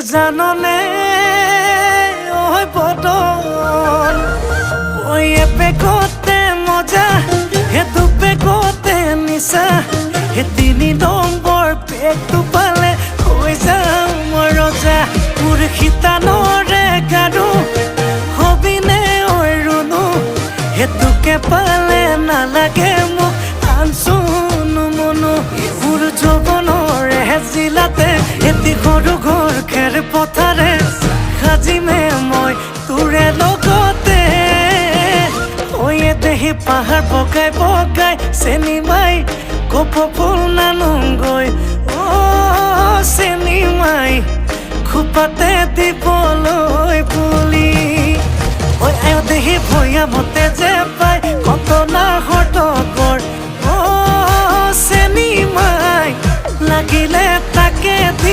জাননে ওই বদল ওই এপেকতে মজা হে দুপেকতে নিচা হে 3 নম্বৰ পেকটো পালে হৈ যাওঁ মই ৰজা মোৰ শীতানৰে গাৰু হবিনে ঐ ৰুণু হেতুকে পালে নালাগে মোক আনচুনো মনো মোৰ যৌৱনৰে জিলাতে এটি সৰু ঘৰ খেৰ পথাৰে সাজিমে মই তোৰে লগতে ঐ দেহি পাহাৰ বগাই বগাই চেনি মাই কপৌ ফুল নানোগৈ চেনি মাই খোপাতে দিবলৈ বুলি ঐ আয় দেহি ভৈয়ামতে যে পাই কটনাৰ হতকৰ চেনি মাই লাগিলে তাকে দি